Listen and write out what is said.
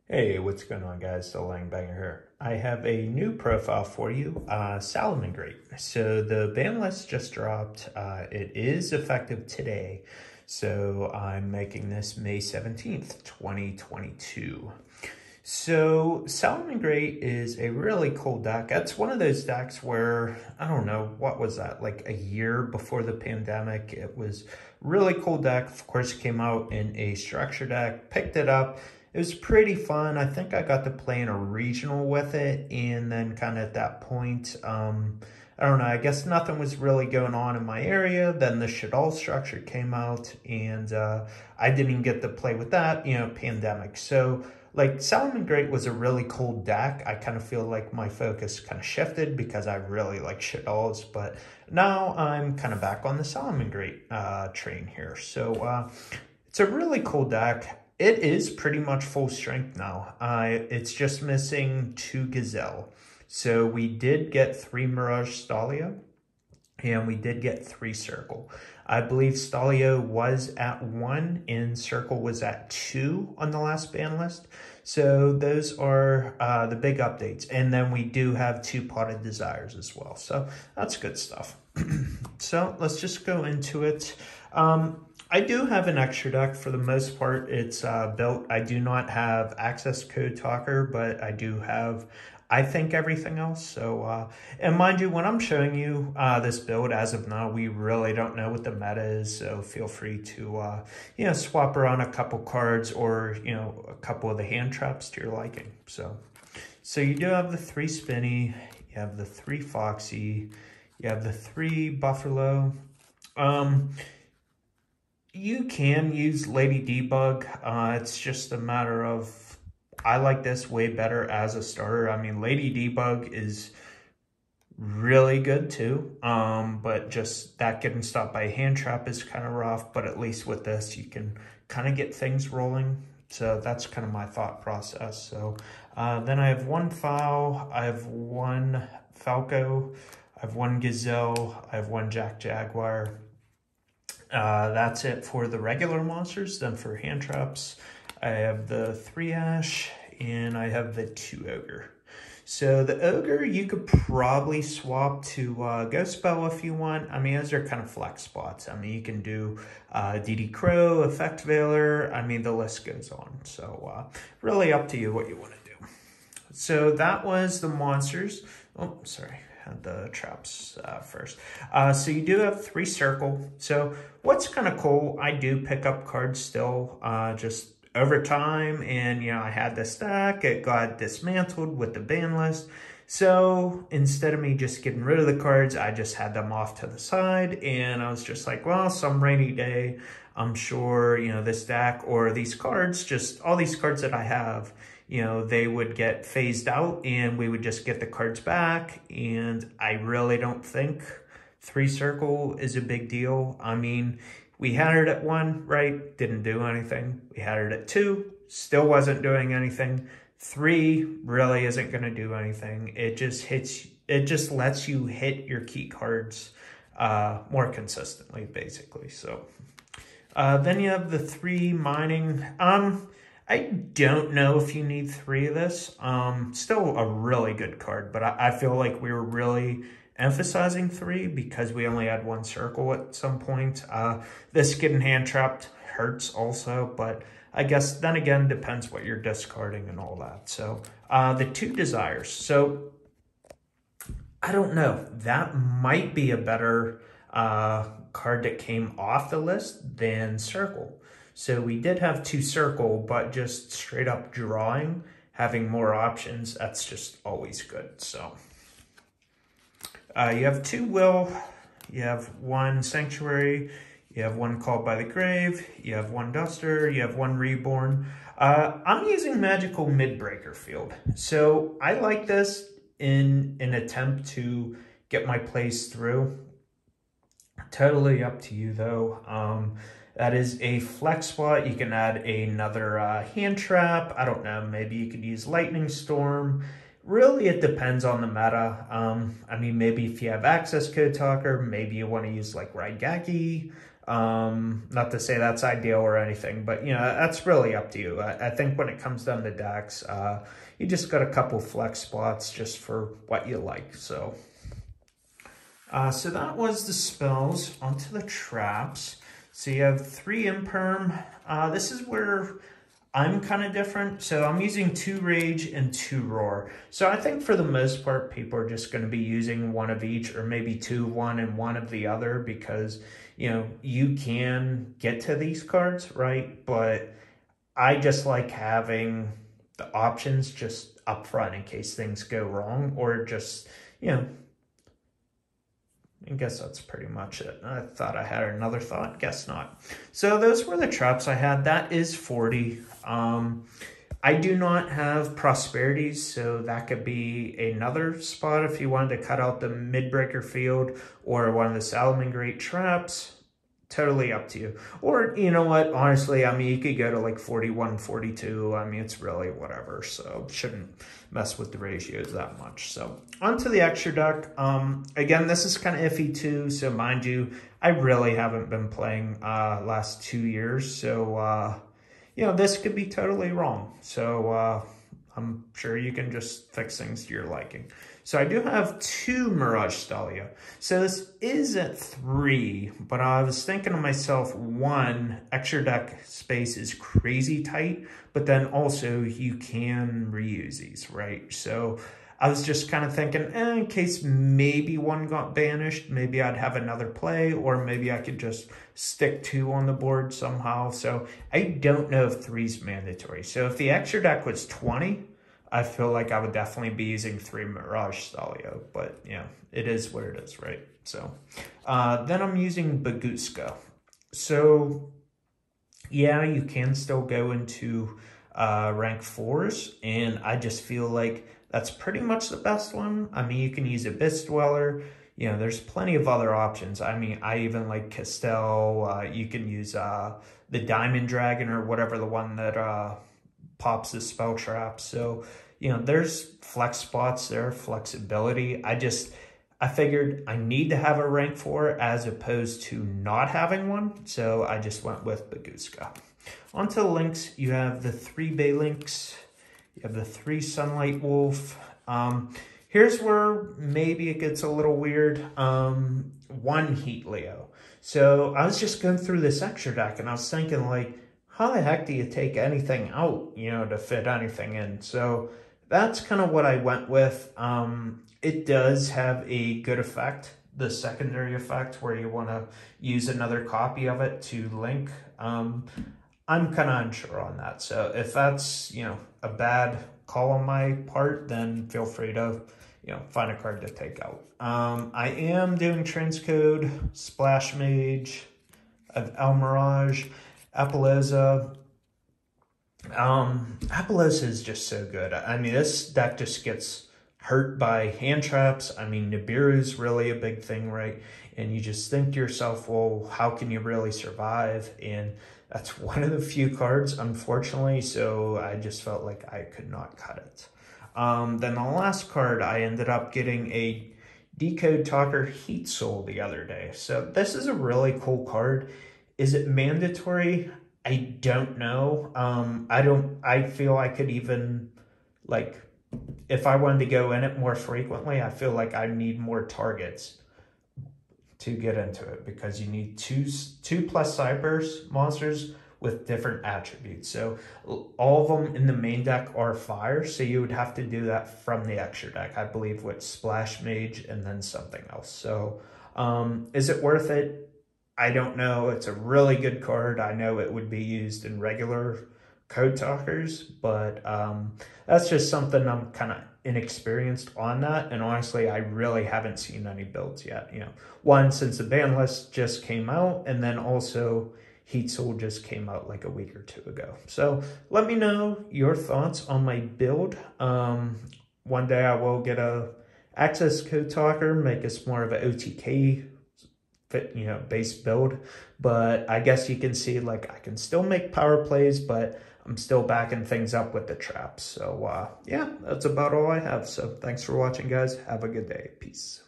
Hey, what's going on, guys? Salamangreat here. I have a new profile for you, Salamangreat. So the ban list just dropped. It is effective today. So I'm making this May 17th, 2022. So Salamangreat is a really cool deck. It's one of those decks where, I don't know, what was that, like a year before the pandemic? It was really cool deck. Of course, it came out in a structure deck, picked it up. It was pretty fun. I think I got to play in a regional with it, and then kind of at that point, I don't know, I guess nothing was really going on in my area. Then the Shadal structure came out, and I didn't even get to play with that, pandemic. So, like, Salamangreat was a really cool deck. I kind of feel like my focus kind of shifted because I really like Shadals, but now I'm kind of back on the Salamangreat train here. So, it's a really cool deck. It is pretty much full strength now. It's just missing 2 Gazelle. So we did get 3 Mirage Stalio, and we did get 3 Circle. I believe Stalio was at 1 and Circle was at 2 on the last ban list. So those are the big updates. And then we do have 2 Potted Desires as well. So that's good stuff. So let's just go into it. I do have an extra deck. For the most part, it's built. I do not have access code talker, but I do have, I think, everything else. So, and mind you, when I'm showing you this build, as of now, we really don't know what the meta is. So feel free to, swap around a couple cards or, a couple of the hand traps to your liking. So you do have the 3 Spinny, you have the 3 Foxy, you have the 3 Buffalo. You can use Lady Debug. It's just a matter of, I like this way better as a starter. I mean, Lady Debug is really good too, but just that getting stopped by a hand trap is kind of rough, but at least with this, you can kind of get things rolling. So that's kind of my thought process. So then I have 1 Fowl, I have 1 Falco, I have 1 Gazelle, I have 1 Jack Jaguar. That's it for the regular monsters. Then for hand traps, I have the 3 Ash and I have the 2 Ogre. So the Ogre, you could probably swap to Ghost Spell if you want. I mean, those are kind of flex spots. I mean, you can do DD Crow, Effect Veiler. I mean, the list goes on. So really up to you what you want to do. So that was the monsters. Oh, sorry. The traps first. So you do have 3 Circle. So what's kind of cool, I do pick up cards still just over time, and I had this stack, it got dismantled with the ban list. So instead of me just getting rid of the cards, I just had them off to the side, and I was just like, well, some rainy day, I'm sure, this deck or these cards, just all these cards that I have, they would get phased out and we would just get the cards back. And I really don't think 3 Circle is a big deal. I mean, we had it at 1, right? Didn't do anything. We had it at 2, still wasn't doing anything. 3 really isn't going to do anything. It just lets you hit your key cards more consistently, basically. So then you have the 3 Mining. I don't know if you need 3 of this. Still a really good card, but I feel like we were really emphasizing 3 because we only had 1 Circle at some point. This getting hand trapped hurts also, but I guess then again, depends what you're discarding and all that. So the 2 Desires. So I don't know. That might be a better card that came off the list than Circle. So we did have 2 Circle, but just straight up drawing, having more options, that's just always good. So you have 2 Will, you have 1 Sanctuary, you have 1 Called by the Grave, you have 1 Duster, you have 1 Reborn. I'm using Magical Midbreaker Field. So I like this in an attempt to get my plays through. Totally up to you though. That is a flex spot. You can add another hand trap. I don't know, maybe you could use Lightning Storm. Really, it depends on the meta. I mean, maybe if you have access code talker, maybe you want to use like Raigeki. Not to say that's ideal or anything, but you know, that's really up to you. I think when it comes down to decks, you just got a couple flex spots just for what you like. So that was the spells. Onto the traps. So you have 3 Imperm. This is where I'm kind of different. So I'm using 2 Rage and 2 Roar. So I think for the most part, people are just going to be using 1 of each, or maybe 2 of one and 1 of the other, because, you know, you can get to these cards, right? But I just like having the options just up front in case things go wrong, or just, you know, I guess that's pretty much it. I thought I had another thought, guess not. So those were the traps I had. That is 40. I do not have prosperities, so that could be another spot if you wanted to cut out the mid-breaker field or one of the Salamangreat traps. Totally up to you. Or, you know what, honestly, I mean, you could go to like 41, 42. I mean, it's really whatever, so shouldn't mess with the ratios that much. So onto the extra deck. Again, this is kind of iffy too, so mind you, I really haven't been playing last 2 years, so you know, this could be totally wrong. So I'm sure you can just fix things to your liking. So I do have 2 Mirage Stalia. So this is at 3, but I was thinking to myself, 1, extra deck space is crazy tight, but then also you can reuse these, right? So I was just kind of thinking, in case maybe 1 got banished, maybe I'd have another play, or maybe I could just stick 2 on the board somehow. So I don't know if 3 is mandatory. So if the extra deck was 20, I feel like I would definitely be using 3 Mirage Stalia, but you know, it is what it is, right? So then I'm using Baguska. So yeah, you can still go into rank 4s, and I just feel like that's pretty much the best one. I mean, you can use Abyss Dweller. You know, there's plenty of other options. I mean, I even like Castell. You can use the Diamond Dragon, or whatever, the one that pops the spell trap. So, you know, there's flex spots there, flexibility. I figured I need to have a rank 4 as opposed to not having one. So I just went with Baguska. Onto the links, you have the 3 Bay Links. You have the 3 Sunlight Wolf. Here's where maybe it gets a little weird. 1 Heat Leo. So I was just going through this extra deck, and I was thinking, like, how the heck do you take anything out, you know, to fit anything in? So that's kind of what I went with. It does have a good effect, the secondary effect, where you want to use another copy of it to link. I'm kind of unsure on that. So if that's, you know, a bad call on my part, then feel free to, you know, find a card to take out. I am doing Transcode, Splash Mage, El Mirage, Apollousa. Apollousa is just so good. I mean, this deck just gets hurt by hand traps. I mean, Nibiru is really a big thing, right? And you just think to yourself, well, how can you really survive? And that's one of the few cards, unfortunately, so I just felt like I could not cut it. Then the last card, I ended up getting a Decode Talker Heat Soul the other day. So this is a really cool card. Is it mandatory? I don't know. I feel I could even, like, if I wanted to go in it more frequently, I feel like I need more targets to get into it, because you need two plus Cypers monsters with different attributes. So all of them in the main deck are fire, so you would have to do that from the extra deck, I believe, with Splash Mage and then something else. So is it worth it? I don't know. It's a really good card. I know it would be used in regular Code Talkers, but that's just something I'm kind of inexperienced on that. And honestly, I really haven't seen any builds yet. You know, one, since the ban list just came out, and then also Heat Soul just came out like a week or 2 ago. So let me know your thoughts on my build. One day I will get a Access Code Talker, make us more of an OTK fit, you know, base build. But I guess you can see, like, I can still make power plays, but I'm still backing things up with the traps. So yeah, that's about all I have. So thanks for watching, guys. Have a good day. Peace.